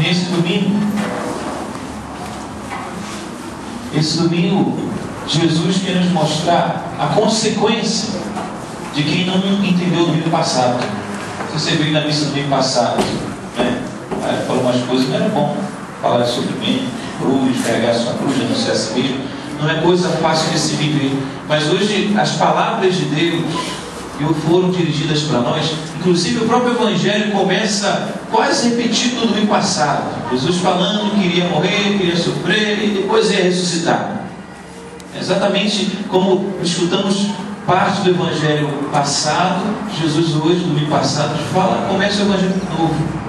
Nesse domingo, Jesus quer nos mostrar a consequência de quem não entendeu o domingo passado. Se você veio na missa do domingo passado, né? Falou umas coisas, não era bom falar de sofrimento, cruz, carregar sua cruz, anunciar a si mesmo. Não é coisa fácil de se viver. Mas hoje as palavras de Deus foram dirigidas para nós. Inclusive o próprio Evangelho começa quase repetindo do domingo passado. Jesus falando que iria morrer, que iria sofrer e depois ia ressuscitar. Exatamente como escutamos parte do Evangelho passado, Jesus hoje, domingo passado, começa o Evangelho novo.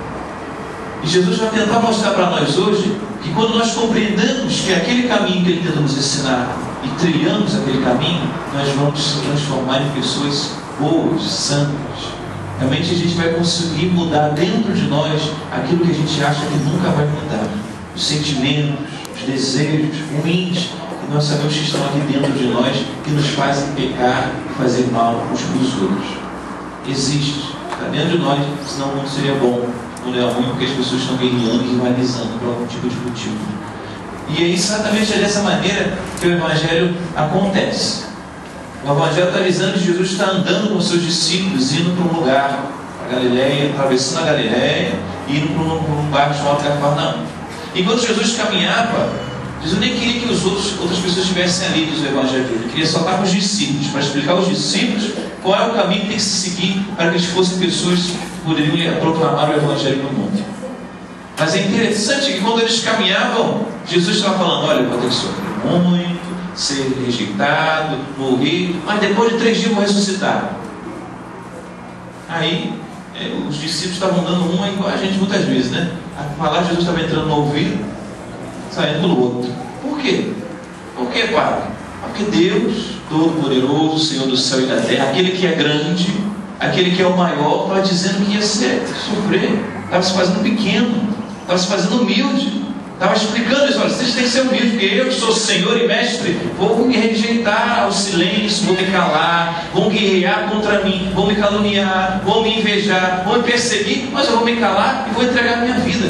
E Jesus vai tentar mostrar para nós hoje que quando nós compreendemos que aquele caminho que Ele tenta nos ensinar e trilhamos aquele caminho, nós vamos nos transformar em pessoas boas, santas. Realmente a gente vai conseguir mudar dentro de nós aquilo que a gente acha que nunca vai mudar. Os sentimentos, os desejos ruins que nós sabemos que estão aqui dentro de nós, que nos fazem pecar e fazer mal uns para os outros. Existe, está dentro de nós, senão o mundo seria bom. Não é ruim porque as pessoas estão guerreando e rivalizando por algum tipo de motivo. E é exatamente dessa maneira que o Evangelho acontece. O Evangelho está avisando que Jesus está andando com os seus discípulos, indo para um lugar, a Galileia, atravessando a Galileia, indo para um bairro chamado Cafarnaum. E quando Jesus caminhava, Jesus nem queria que outras pessoas estivessem ali, diz o Evangelho dele. Ele queria só estar com os discípulos, para explicar aos discípulos qual é o caminho que tem que se seguir para que eles fossem pessoas que poderiam proclamar o Evangelho no mundo. Mas é interessante que quando eles caminhavam, Jesus estava falando: olha, eu vou ter que sofrer muito, ser rejeitado, morrer, mas depois de 3 dias eu vou ressuscitar. Aí os discípulos estavam dando uma igual a gente muitas vezes, né? A palavra de Jesus estava entrando no ouvido, saindo pelo outro. Por quê? Por quê, Padre? Porque Deus, Todo-Poderoso, Senhor do céu e da terra, aquele que é grande, aquele que é o maior, estava dizendo que ia sofrer, estava se fazendo pequeno, estava se fazendo humilde, estava explicando isso: olha, vocês têm que ser humildes, porque eu que sou Senhor e Mestre, vou me rejeitar ao silêncio, vou me calar, vão guerrear contra mim, vão me caluniar, vão me invejar, vão me perseguir, mas eu vou me calar e vou entregar a minha vida.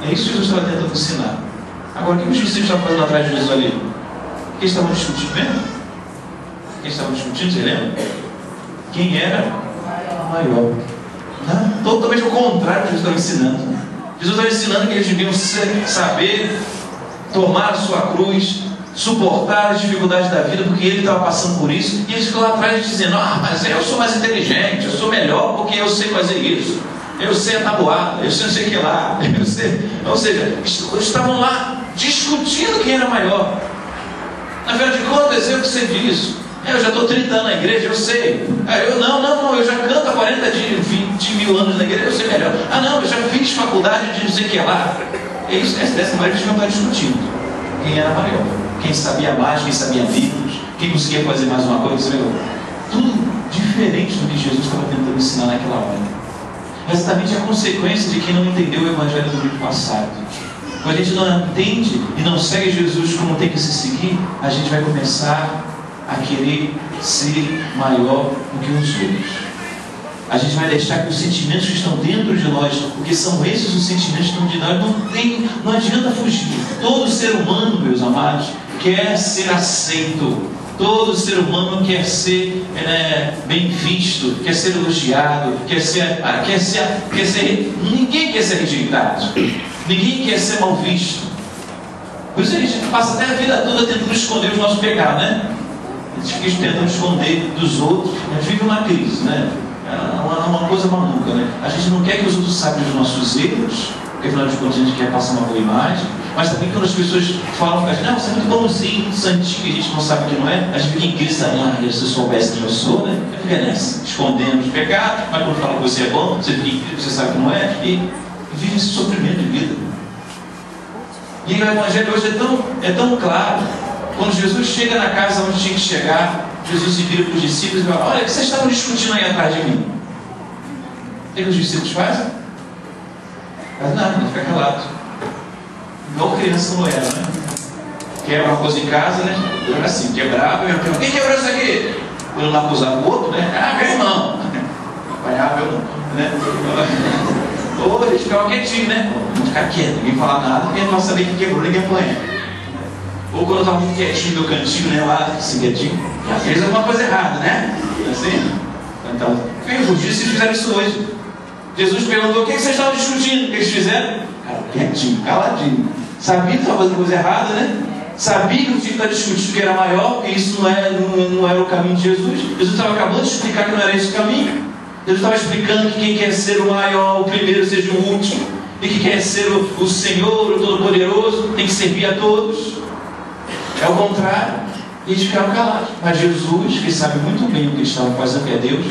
É isso que Jesus estava tentando ensinar. Agora, o que os discípulos estavam fazendo atrás de Jesus ali? O que eles estavam discutindo mesmo? O que eles estavam discutindo, você lembra? Quem era maior? Não, totalmente o contrário do que Jesus estava ensinando. Jesus estava ensinando que eles deviam saber tomar a sua cruz, suportar as dificuldades da vida, porque ele estava passando por isso. E eles ficam lá atrás dizendo: ah, mas eu sou mais inteligente, eu sou melhor porque eu sei fazer isso, eu sei a tabuada, eu sei não sei o que lá, eu sei. Ou seja, eles estavam lá discutindo quem era maior. Na verdade de contas, eu que sei disso. Eu já estou 30 anos na igreja, eu sei. Eu eu já canto há 20 mil anos na igreja, eu sei melhor. Eu já fiz faculdade de não sei o que lá. É isso, dessa maneira que eles vão estar discutindo quem era maior, quem sabia mais, quem sabia menos, quem conseguia fazer mais uma coisa. Tudo diferente do que Jesus estava tentando ensinar naquela hora. Exatamente a consequência de quem não entendeu o Evangelho do domingo passado. Quando a gente não entende e não segue Jesus como tem que se seguir, a gente vai começar a querer ser maior do que os outros. A gente vai deixar que os sentimentos que estão dentro de nós, porque são esses os sentimentos que estão de nós, não adianta fugir. Todo ser humano, meus amados, quer ser aceito. Todo ser humano quer ser bem visto, quer ser elogiado, ninguém quer ser rejeitado, ninguém quer ser mal visto. Por isso a gente passa até a vida toda tentando esconder os nossos pecados, né? A gente fica tentando esconder dos outros, a gente vive uma crise, né? É uma coisa maluca, né? A gente não quer que os outros saibam dos nossos erros, porque afinal de contas a gente quer passar uma boa imagem. Mas também quando as pessoas falam pra gente: não, você é muito bonzinho, muito santinho, e a gente não sabe que não é, a gente fica em crise, se você soubesse que eu sou, né? Fica nessa, escondendo os pecados, mas quando fala que você é bom, você fica em crise, você sabe que não é, e vive esse sofrimento de vida. E o Evangelho hoje é tão claro. Quando Jesus chega na casa onde tinha que chegar, Jesus se vira para os discípulos e fala: olha, o que vocês estavam discutindo aí atrás de mim? O que os discípulos fazem? Faz nada, não fica calado. Igual criança não era, né? Quebra uma coisa em casa, né? Eu era assim, quebrava, quem quebrou isso aqui? Quando lá acusava o outro, né? Meu irmão. Apanhava, eu não, né? Ou a gente ficava quietinho, né? Vamos ficar quieto, ninguém falar nada, porque não saber que quebrou, ninguém apanha. Ou quando eu estava muito quietinho no meu cantinho, né? Lá, assim, quietinho, já fez alguma coisa errada, né? Assim. Então, os discípulos fizeram isso hoje. Jesus perguntou: o que vocês estavam discutindo? O que eles fizeram? Cara, quietinho, caladinho. Sabia que estava fazendo coisa errada, né? Sabia que o tipo estava discutindo que era maior, que isso não era o caminho de Jesus. Jesus estava acabando de explicar que não era esse o caminho. Jesus estava explicando que quem quer ser o maior, o primeiro, seja o último. E que quer ser o Senhor, o Todo-Poderoso, tem que servir a todos. É o contrário. E eles ficaram calados. Mas Jesus, que sabe muito bem o que eles estavam fazendo, que é Deus.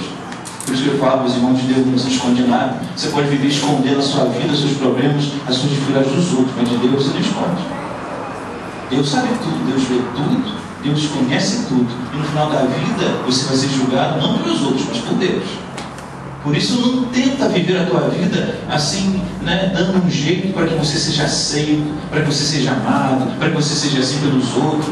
Por isso que eu falo, meus irmãos, de Deus não se esconde nada. Você pode viver escondendo a sua vida, os seus problemas, as suas dificuldades dos outros, mas de Deus você não esconde. Deus sabe tudo, Deus vê tudo, Deus conhece tudo. E no final da vida você vai ser julgado não pelos outros, mas por Deus. Por isso não tenta viver a tua vida assim, né, dando um jeito para que você seja aceito, para que você seja amado, para que você seja assim pelos outros,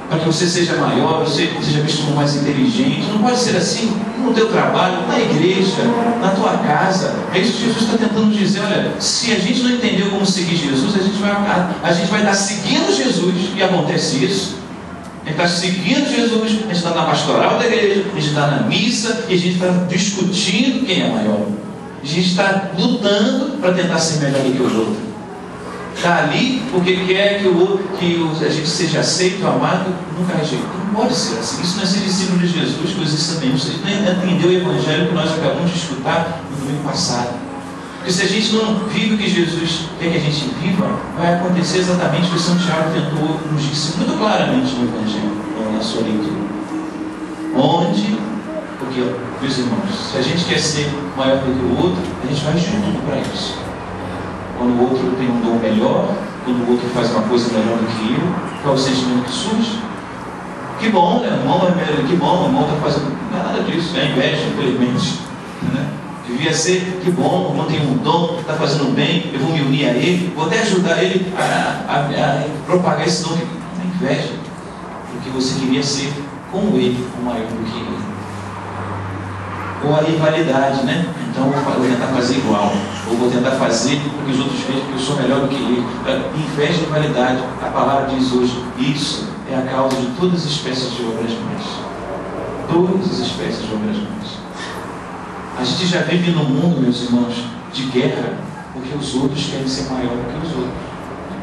para que você seja maior, você seja visto como mais inteligente. Não pode ser assim no teu trabalho, na igreja, na tua casa. É isso que Jesus está tentando dizer. Olha, se a gente não entendeu como seguir Jesus, a gente vai estar seguindo Jesus, e acontece isso. A gente está seguindo Jesus, a gente está na pastoral da igreja, a gente está na missa, e a gente está discutindo quem é maior. A gente está lutando para tentar ser melhor do que o outro. Está ali porque quer que a gente seja aceito, amado, nunca rejeita. Não pode ser assim. Isso não é ser discípulo de Jesus, que vocês também não entendeu o evangelho que nós acabamos de escutar no domingo passado. Porque se a gente não vive o que Jesus quer que a gente viva, vai acontecer exatamente o que São Tiago tentou nos dizer muito claramente no evangelho, na sua leitura. Porque, meus irmãos, se a gente quer ser maior do que o outro, a gente vai junto para isso. Quando o outro tem um dom melhor, quando o outro faz uma coisa melhor do que eu, qual é o sentimento que surge? Que bom, né? O irmão é melhor, que bom, o irmão está fazendo. Não é nada disso, é inveja, infelizmente. Né? Devia ser, que bom, o irmão tem um dom, está fazendo bem, eu vou me unir a ele, vou até ajudar ele a propagar esse dom. É inveja, porque você queria ser como ele, o maior do que ele. Ou a rivalidade, né? Então vou tentar fazer igual, ou vou tentar fazer para que os outros vejam que eu sou melhor do que ele. Inveja e rivalidade, a palavra diz hoje, isso é a causa de todas as espécies de obras más. Todas as espécies de obras más. A gente já vive num mundo, meus irmãos, de guerra, porque os outros querem ser maior do que os outros.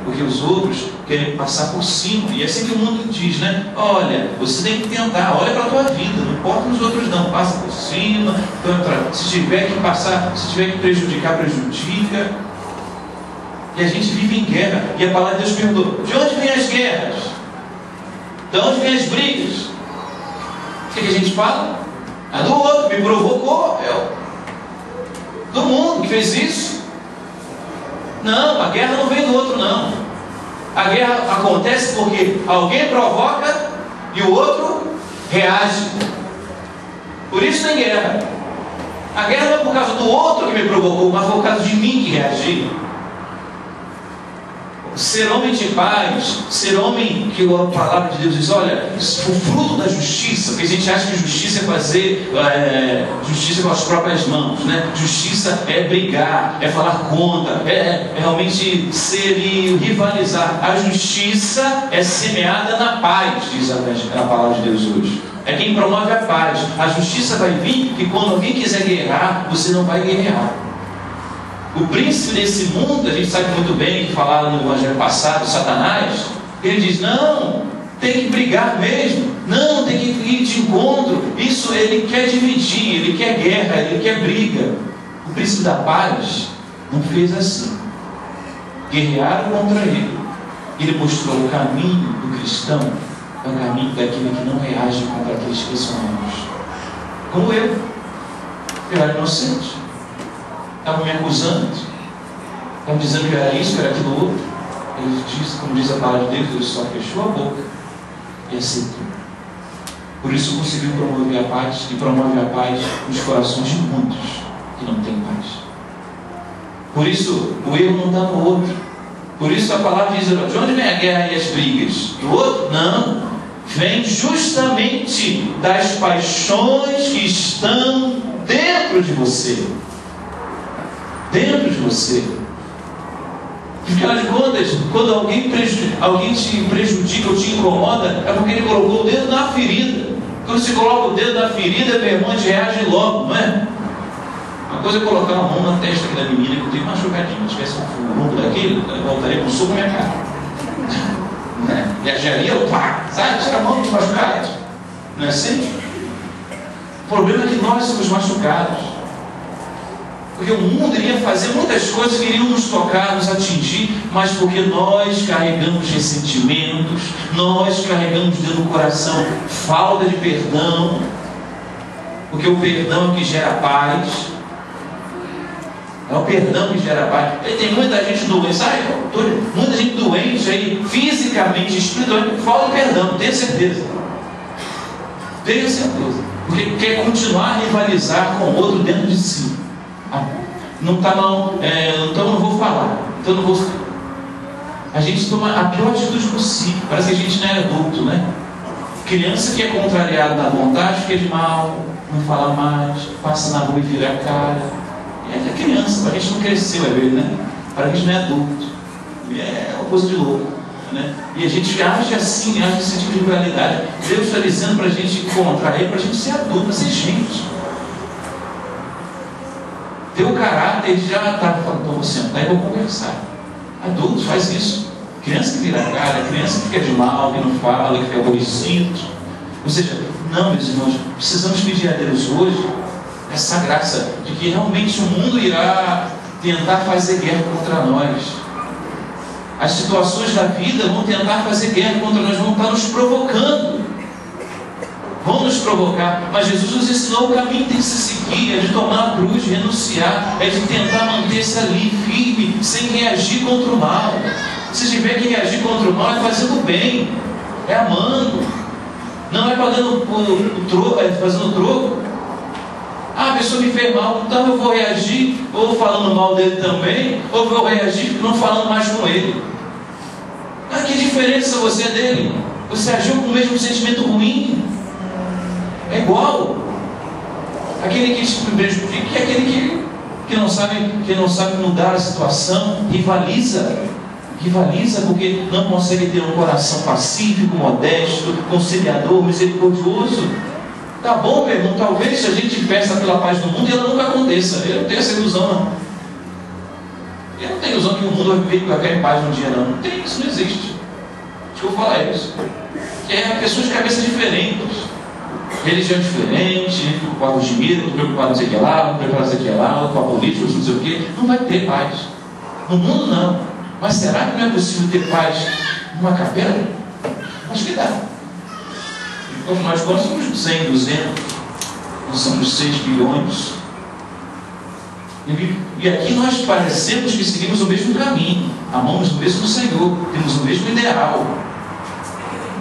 Porque os outros querem passar por cima. E é assim que o mundo diz, né? Olha, você tem que tentar, olha para a tua vida, não importa nos outros não, passa por cima, se tiver que passar, se tiver que prejudicar, prejudica. E a gente vive em guerra. E a palavra de Deus perguntou: de onde vêm as guerras? De onde vêm as brigas? O que a gente fala? A do outro, me provocou, do mundo que fez isso. Não, a guerra não vem do outro, não. A guerra acontece porque alguém provoca e o outro reage. Por isso tem guerra. A guerra não é por causa do outro que me provocou, mas por causa de mim que reagi. Ser homem de paz, ser homem que a palavra de Deus diz, olha, o fruto da justiça, porque a gente acha que justiça é fazer justiça com as próprias mãos, né? Justiça é brigar, é falar contra, é realmente ser e rivalizar. A justiça é semeada na paz, diz a palavra de Deus hoje. É quem promove a paz. A justiça vai vir que quando alguém quiser guerrear, você não vai guerrear. O príncipe desse mundo, a gente sabe muito bem que falaram no evangelho passado, Satanás, ele diz, não, tem que brigar mesmo, não, tem que ir de encontro. Isso ele quer dividir, ele quer guerra, ele quer briga. O príncipe da paz não fez assim. Guerrearam contra ele. Ele mostrou o caminho do cristão, é o caminho daquele que não reage contra aqueles que são maus. Como eu era inocente. Estavam me acusando, estavam dizendo que eu era isso, que eu era aquilo outro. Ele diz, como diz a palavra de Deus, ele só fechou a boca e aceitou. Por isso conseguiu promover a paz, e promove a paz nos corações de muitos que não têm paz. Por isso o erro não está no outro. Por isso a palavra diz, de onde vem a guerra e as brigas? Do outro? Não. Vem justamente das paixões que estão dentro de você. você. Afinal de contas, quando alguém te prejudica ou te incomoda, é porque ele colocou o dedo na ferida. Quando se coloca o dedo na ferida, meu irmão, a gente reage logo, não é? Uma coisa é colocar a mão na testa aqui da menina, que eu tenho machucadinho. Se tivesse um furunco daquele, eu voltaria com um soco na minha cara. E a geria, pá, sabe? Tira a mão dos machucados. Não é assim? O problema é que nós somos machucados. Porque o mundo iria fazer muitas coisas que iriam nos tocar, nos atingir, mas porque nós carregamos ressentimentos, nós carregamos dentro do coração falta de perdão, porque o perdão é que gera paz. É o perdão que gera paz. E tem muita gente doente, sabe? Muita gente doente aí, fisicamente, espiritualmente, falta de perdão, tenho certeza. Tenho certeza. Porque quer continuar a rivalizar com o outro dentro de si. Não está não, então não vou falar. Então não vou. A gente toma a pior atitude possível. Parece que a gente não é adulto, né? Criança que é contrariada na vontade, fica de mal, não fala mais, passa na rua e vira a cara. É criança, para a gente não cresceu, né? Para a gente não é adulto. É uma coisa de louco, né? E a gente age assim, age nesse tipo de rivalidade. Deus está dizendo para a gente contrair, para a gente ser adulto, para ser gente. Teu caráter já está falando, então vou sentar e vou conversar. Adulto faz isso. Criança que vira a cara, criança que fica de mal, que não fala, que fica aborrecido. Ou seja, não, meus irmãos, precisamos pedir a Deus hoje essa graça de que realmente o mundo irá tentar fazer guerra contra nós. As situações da vida vão tentar fazer guerra contra nós, vão estar nos provocando. Vão nos provocar, mas Jesus nos ensinou o caminho que tem que se seguir, é de tomar a cruz, de renunciar, é de tentar manter-se ali, firme, sem reagir contra o mal. Se tiver que reagir contra o mal, é fazendo o bem, é amando, não é pagando o troco, é fazendo troco. Ah, a pessoa me fez mal, então eu vou reagir, ou falando mal dele também, ou vou reagir não falando mais com ele. Ah, que diferença você é dele? Você agiu com o mesmo sentimento ruim? É igual. Aquele que te prejudica é aquele que não sabe mudar a situação, rivaliza porque não consegue ter um coração pacífico, modesto, conciliador, misericordioso. Tá bom, meu irmão, talvez a gente peça pela paz do mundo e ela nunca aconteça. Eu não tenho essa ilusão, não. Eu não tenho ilusão que o mundo vai viver com aquela paz um dia, não. Não tem isso, não existe. Acho que eu vou falar isso. Que é pessoas de cabeça diferentes. Religião diferente, preocupado com dinheiro, preocupado com sei que lá, preocupado com sei que lá, com a política, não sei o quê. Não vai ter paz. No mundo não. Mas será que não é possível ter paz numa capela? Acho que dá. Então, nós somos 100, 200, nós somos 6 bilhões. E aqui nós parecemos que seguimos o mesmo caminho, amamos o mesmo Senhor, temos o mesmo ideal.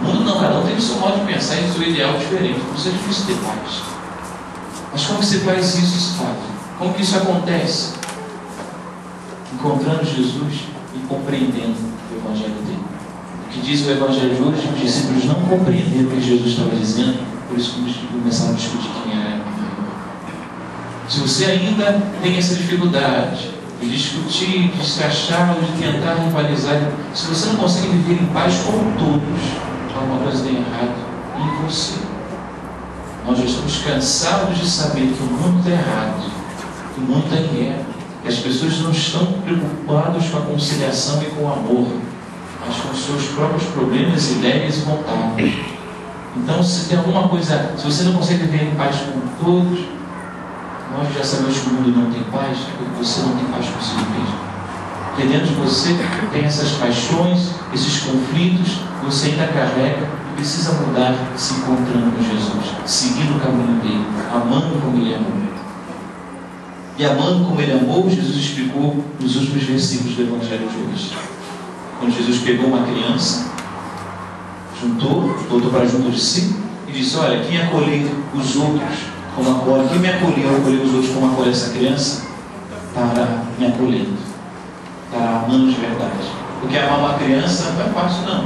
O mundo não, cada um tem o seu modo de pensar e o seu ideal diferente. Por isso é difícil ter paz. Mas como você faz isso, Padre? Como que isso acontece? Encontrando Jesus e compreendendo o Evangelho dele. O que diz o Evangelho de hoje, os discípulos não compreenderam o que Jesus estava dizendo, por isso começaram a discutir quem era. Se você ainda tem essa dificuldade de discutir, de se achar, de tentar rivalizar, se você não consegue viver em paz com todos, alguma coisa tem errado em você. Nós já estamos cansados de saber que o mundo está errado, que o mundo está em guerra, que as pessoas não estão preocupadas com a conciliação e com o amor, mas com os seus próprios problemas, ideias e vontades. Então, se tem alguma coisa, se você não consegue viver em paz com todos, nós já sabemos que o mundo não tem paz, é porque você não tem paz consigo mesmo. Porque dentro de você tem essas paixões, esses conflitos, você ainda carrega e precisa mudar, se encontrando com Jesus, seguindo o caminho dele, amando como ele amou. E amando como ele amou, Jesus explicou nos últimos versículos do Evangelho de hoje. Quando Jesus pegou uma criança, botou para junto de si e disse: olha, quem acolher os outros como acolhe, quem me acolheu os outros como acolhe essa criança, estará me acolhendo, estará amando de verdade. Porque amar uma criança não é fácil, não.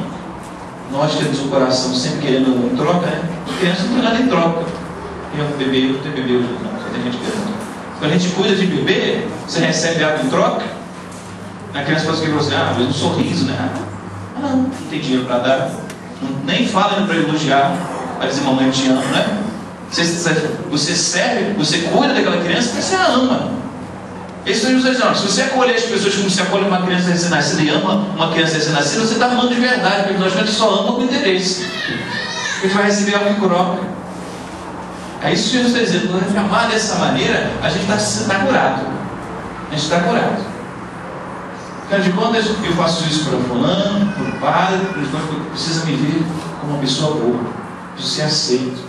Nós temos o coração sempre querendo troca, né? A criança não tem nada em troca. Tem um bebê, não tem bebê hoje, não, só tem gente querendo. Quando a gente cuida de bebê, você recebe algo em troca. A criança faz o que você, um sorriso, né? Não tem dinheiro para dar. Nem fala para elogiar, para dizer mamãe eu te amo, né? Você serve, você cuida daquela criança porque você a ama. Isso não diz, não. Se você acolher as pessoas como se acolhe uma criança recém-nascida e ama uma criança recém-nascida, você está amando de verdade, porque nós gente só ama com interesse. Porque vai receber algo em troca. É isso que Jesus está dizendo. Quando a gente amar dessa maneira, a gente está curado. A gente está curado. Afinal de contas, eu faço isso para fulano, para o padre, porque precisa me ver como uma pessoa boa, preciso ser aceito.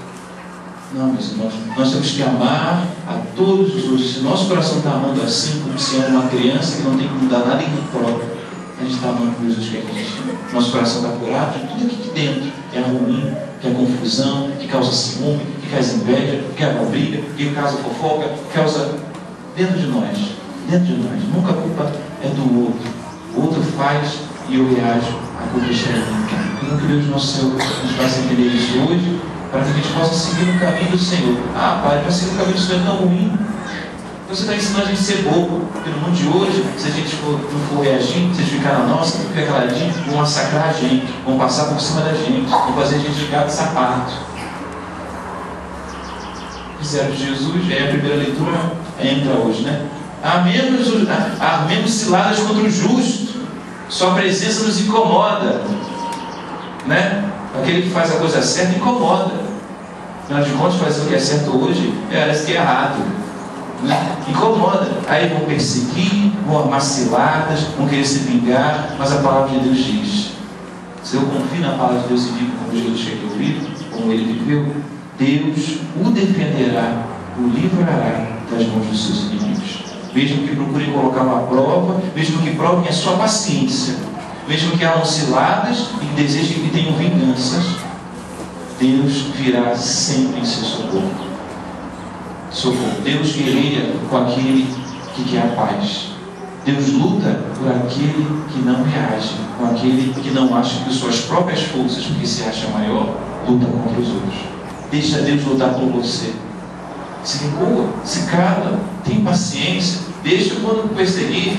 Não, meus irmãos, nós temos que amar a todos os outros. Se nosso coração está amando assim, como se ama uma criança que não tem que mudar nada em próprio, a gente está amando por Jesus que a gente ama. Nosso coração está curado de tudo aqui de dentro que é ruim, que é confusão, que causa ciúme, que causa inveja, que causa briga, que causa fofoca, que causa dentro de nós. Dentro de nós. Nunca a culpa é do outro. O outro faz e eu reajo. A culpa está em mim. Então, que Deus nosso Senhor nos faça entender isso hoje, para que a gente possa seguir no caminho do Senhor. Pai, para seguir no caminho do Senhor é tão ruim. Você está ensinando a gente a ser bobo. Porque no mundo de hoje, se a gente não for reagir, se a gente ficar na nossa, ficar caladinho, vão massacrar a gente, vão passar por cima da gente, vão fazer a gente ficar de sapato. Fizeram de Jesus, a primeira leitura entra hoje, né? Armemos ciladas contra o justo, sua presença nos incomoda, né? Aquele que faz a coisa certa incomoda. Afinal de contas, fazer o que é certo hoje parece que é errado, né? Incomoda. Aí vão perseguir, vão armar ciladas, vão querer se vingar, mas a palavra de Deus diz: se eu confio na palavra de Deus e vivo como Jesus quer que eu vivo, como ele viveu, Deus o defenderá, o livrará das mãos dos seus inimigos. Mesmo que procurem colocar uma prova, mesmo que provem a sua paciência, mesmo que hajam ciladas e que desejem que tenham vinganças, Deus virá sempre em seu socorro. Deus guerreia com aquele que quer a paz. Deus luta por aquele que não reage, com aquele que não acha que suas próprias forças, porque se acha maior, luta contra os outros. Deixa Deus lutar por você. Se recua, se cala, tem paciência, deixa quando perseguir,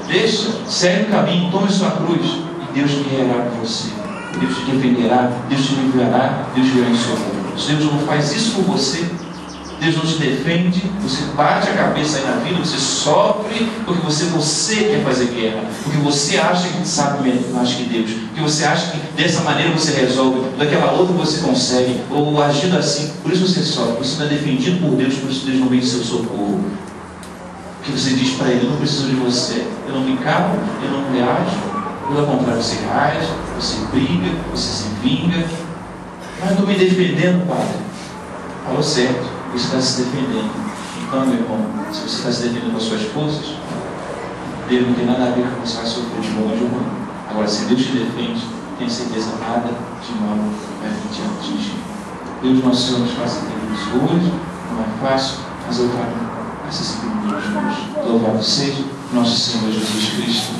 deixa, segue o caminho, tome sua cruz e Deus guiará por você. Deus te defenderá, Deus te livrará, Deus virá em socorro. Se Deus não faz isso por você, Deus não te defende, você bate a cabeça aí na vida, você sofre porque você quer fazer guerra, porque você acha que sabe mais que Deus, porque você acha que dessa maneira você resolve, daquela outra você consegue, ou agindo assim, por isso você sofre, você não é defendido por Deus, por isso Deus não vem em seu socorro. Porque você diz para ele: eu não preciso de você, eu não me calo, eu não reajo, pelo contrário, você reage, você briga, você se vinga. Mas eu estou me defendendo, Padre. Falou certo. Você está se defendendo. Então, meu irmão, se você está se defendendo com as suas forças, Deus não tem nada a ver com o que você vai sofrer de bom ou de ruim. Agora, se Deus te defende, tenha certeza, nada de mal vai te atingir. Deus nosso Senhor nos faça entender isso hoje. Não é fácil, mas eu trago essa simplicidade hoje. Louvado seja nosso Senhor Jesus Cristo.